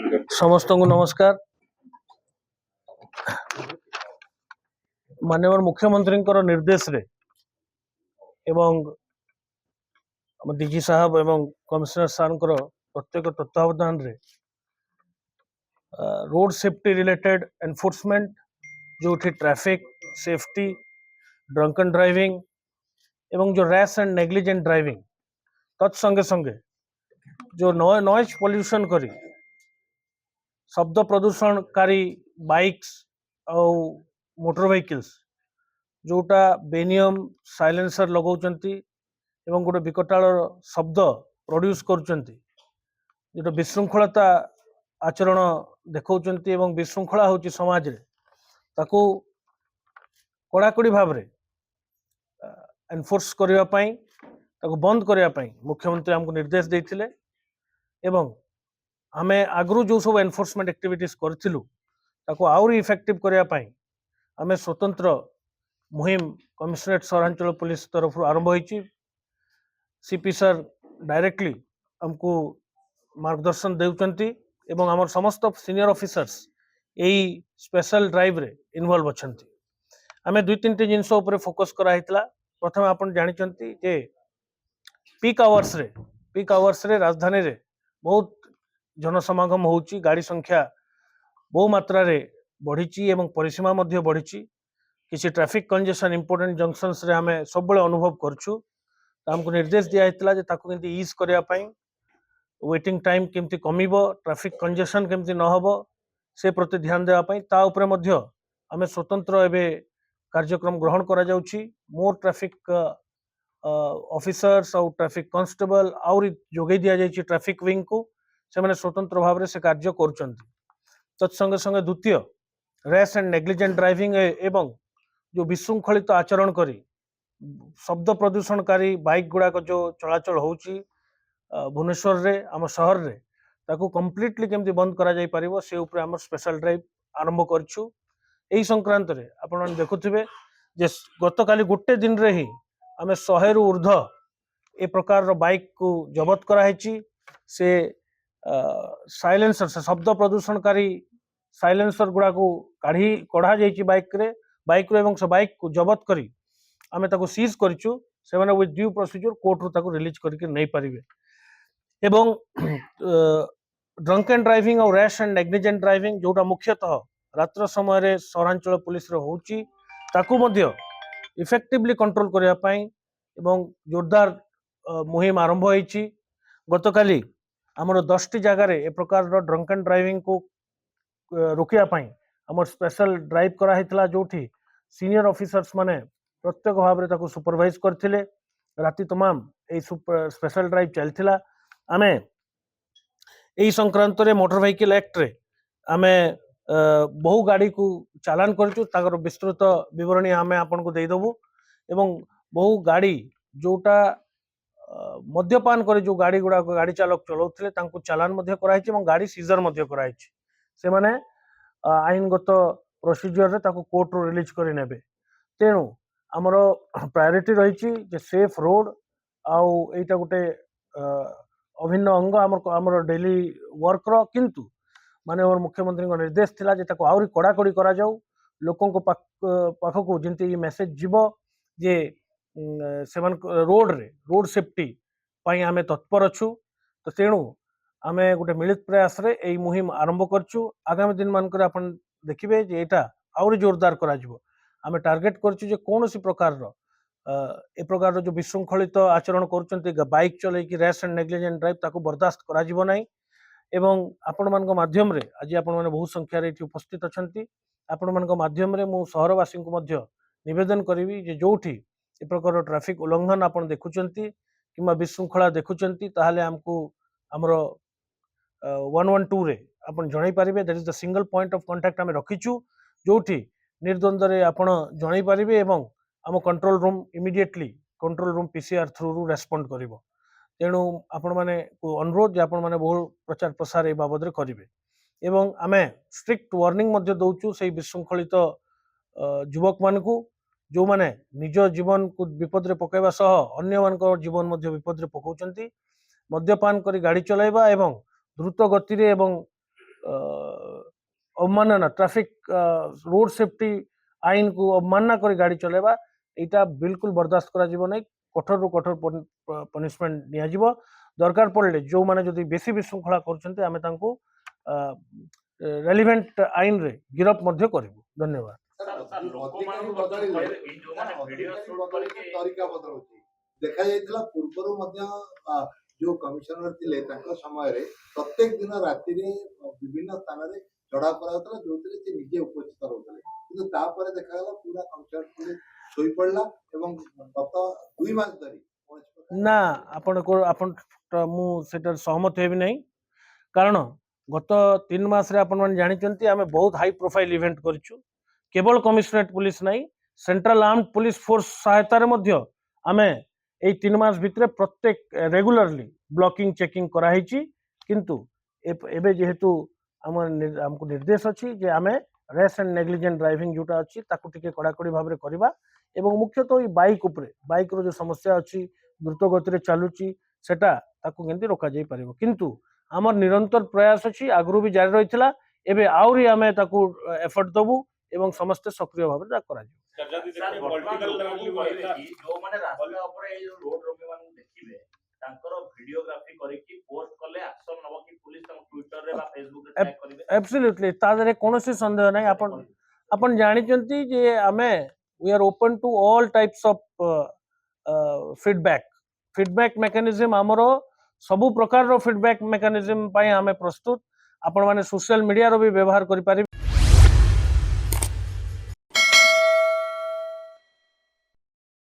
समस्त को नमस्कार। माननीय मुख्यमंत्री निर्देश रे एवं डीजी साहब एवं कमिश्नर सार प्रत्येक तत्वावधान रे रोड सेफ्टी रिलेटेड एनफोर्समेंट जो ट्रैफिक सेफ्टी ड्रंकन ड्राइविंग एवं जो रैश एंड नेग्लिजेंट ड्राइविंग तत्संगे संगे जो नॉइज पोल्यूशन करी शब्द प्रदूषणकारी बाइक्स और मोटर व्हीकल्स जोटा बेनियम साइलेंसर लगाउछंती एवं गोटे विकटाल शब्द प्रोड्यूस करुछंती जोटा विशृंखलता आचरण देखौछंती एवं विशृंखला होची समाज रे ताकू कड़ाकड़ी भाव रे एनफोर्स करबा पई ताकू बंद करबा पई मुख्यमंत्री हमको निर्देश देथिले एवं आमे आगरू जो सब एनफोर्समेंट एक्टिविटीज करथिलु ताकू आउरी इफेक्टिव करबा पई आमे स्वतंत्र मुहिम कमिश्नरेट सहरांचल पुलिस तरफ आरंभ होईची। सीपी सर डायरेक्टली हमको मार्गदर्शन देउचंती एवं हमर समस्त सीनियर ऑफिसर्स एई स्पेशल ड्राइव रे इन्वॉल्व अछंती। आमे दुई तीन टी जिंस ऊपर फोकस करा हितला। प्रथम आपण जानिचंती जे पीक आवर्स रे राजधानी रे बहुत जनसमागम होउची, गाड़ी संख्या बहु मात्रा रे बढ़ीची एवं परिसीमा मध्य बढ़ीची। किसी ट्रैफिक कंजेशन इंपोर्टेंट जंक्शंस रे हमें सब बड़े अनुभव करछु। हमको निर्देश दिया हितला जे ताकू केंति ईज करया पई वेटिंग टाइम केमती कमिबो, ट्रैफिक कंजेशन केमती न हबो से प्रति ध्यान देवा पई ता ऊपर मध्य हमें स्वतंत्र एबे कार्यक्रम ग्रहण करा जाउची। मोर ट्रैफिक ऑफिसर्स और ट्रैफिक कांस्टेबल और जोगे दिया जाइए ट्रैफिक विंग को से मैंने स्वतंत्र भाव में से कार्य करुचंती। तत्संगे संगे द्वितीय रैश एंड नेग्लिजेंट ड्राइविंग एवं जो विशृंखलित आचरण करी शब्द प्रदूषणकारी बाइक गुड़ाक जो चलाचल होउची भुवनेश्वर रे आम शहर रे ताकू कंप्लीटली केमती बंद करा जाई परिबो से ऊपर हमर स्पेशल ड्राइव आरंभ करछु। एही संक्रांत रे आपण देखुथिबे जे गत काली गुट्टे दिन रे ही आमे 100 रु ऊर्ध ए प्रकार रो बाइक को जबत करा हेची। से साइलेंसर से शब्द प्रदूषणकारी साइलेंसर गुड़ा को कढ़ा जाइए बाइक रे एवं से बाइक को जबत करी आमे ताको सीज करिछु। से माने विथ ड्यू प्रोसीजर कोर्ट रो ताको रिलीज करके नहीं पारिबे एवं ड्रंक एंड ड्राइविंग और रैश एंड नेग्लिजेंट ड्राइविंग जोटा मुख्यतः रात्र समय रे सहरांचल पुलिस रे होउची ताकू मध्य इफेक्टिवली कंट्रोल करबा पई एवं जोरदार मुहिम आरंभ होईची। गतकाली आमर 10 टी जगह रे ए प्रकार रो ड्रंक एंड ड्राइविंग को रोकिया पई हमर स्पेशल ड्राइव करा हितला जोठी सीनियर ऑफिसर्स माने प्रत्येक भाव रे ताको सुपरवाइज करथिले। राति तमाम ए स्पेशल ड्राइव चलथिला। आमे एही संक्रांत रे मोटर व्हीकल एक्ट रे आमे बहु गाड़ी को चालान करछु ताकर विस्तृत विवरणी आमे आपन को देई दबु एवं बहु गाड़ी जोटा मद्यपान करे जो गाड़ी गुड़ा गाड़ी चालक चलाउथिले तांको चालान मध्य कराइछि एवं गाड़ी सीजर मध्य कराइछि। से माने आईनगत प्रोसीजर रे ताको कोर्ट रो रिलीज करि नेबे। तेनु हमरो प्रायोरिटी रहिछि जे सेफ रोड आउ एटा गुटे अभिन्न अंग हमर डेली वर्क रो किंतु माने और मुख्यमंत्री को निर्देश थिला जे ताको आउरी कड़ाकड़ी करा जाऊ लोकों को पाखको जिंती ये मेसेज जीवो जे सेवन रोड सेफ्टी पाई आमे तत्पर अच्छु। तो तेणु आमे गोटे मिलित प्रयास रे एई मुहिम आरंभ करछु। आगामी दिन मान करे आपण देखिबे जे एटा आउरी जोरदार करा जिवो। आमे टार्गेट करछु जे कोनोसी प्रकार रो ए प्रकार रो जो विशृंखलित आचरण करूचंती बाइक चले कि रैश एंड नेग्लिजेंट ड्राइव ताको बर्दाश्त करा जिवो नै एवं आपण मान माध्यम रे आज आपण माने बहुत संख्या रे उपस्थित अछंती। आपण मान माध्यम रे मु शहरवासी को मध्य निवेदन करिवि जे जोठी ए प्रकार ट्रैफिक उल्लंघन आपण देखुचंती किंबा विशृंखला देखुचंती ताहाले हमको हमरो 112 रे आपण जणाई पारिबे। That is the single point of contact हमें रखिछु जोठी निर्द्वंद रे आपण जणाई पारिबे एवं हम control room immediately control room PCR through रु रेस्पोंड करिवो। तेणु आपण माने को अनुरोध जे आपण माने बहु प्रचार प्रसार ए बाबद रे करिवे एवं आमे स्ट्रिक्ट वार्निंग मध्य दउछु सेही विशृंखलित युवक मान को जो माने निज जीवन को विपद रे पकेबा सह अन्य मान को जीवन मध्य विपद रे पकाउचंती। मद्यपान करी गाड़ी चलाइबा एवं द्रुत गति रे एवं अवमानना ट्रैफिक रोड सेफ्टी आईन को अवमानना कर गाड़ी चलेबा एटा बिल्कुल बर्दाश्त करा जीवो नहीं कठोर रु कठोर पनिशमेंट निया जीवो दरकार पड़ले जो माने जदि बेसी विशृंखला करछन्ते आमे तांको रेलिवेंट आईन रे गिरफ मध्य करिवु धन्यवाद देखा जाइतिला पूर्वरु मध्य जो कमिशनर थिले तांको समय रे प्रत्येक दिन राति रे विभिन्न स्थान रे चढ़ाव कराउतला जोतिरे से निजे उपस्थित रहउतले किंतु तापर देखा गला पूरा कमिशनर पुलिस सोई पड़ला एवं गत 2 मास धरि ना आपण को आपण मु सेटर सहमत हेबि नहीं कारण गत 3 मास रे आपण मन जानिचंती आमे बहुत हाई प्रोफाइल इवेंट करछु केवल कमिशनरेट पुलिस नहीं सेंट्रल आर्म्ड पुलिस फोर्स सहायता रे मध्य आमे एई 3 मास भितरे प्रत्येक रेगुलरली ब्लॉकिंग चेकिंग करा हिची किंतु एबे जेहेतु हमको निर्देश अछि जे आमे रेस एंड नेग्लिजेंट ड्राइविंग जोटा अछि ताकू टिके कड़ाकड़ी भाव रे करबा एवं मुख्यतः बाइक उपरे बाइक रो जो समस्या अछि द्रुत गति रे चालुची सेटा ताकू केंति रोका जाई परिबो किंतु हमर निरंतर प्रयास अछि आगरु भी जारी रहितला एबे आउरी आमे ताकू एफर्ट दबु एवं समस्त सक्रिय भाव रे करा एब्सोल्युटली तादरे कोनोसी संदेह नहीं अपन जानिचंती जे आमे we are open to all types of feedback mechanism हमरो सबु प्रकार रो फीडबैक मेकानिज्म पई आमे प्रस्तुत आपण माने सोशल मीडिया रो भी व्यवहार करि पारि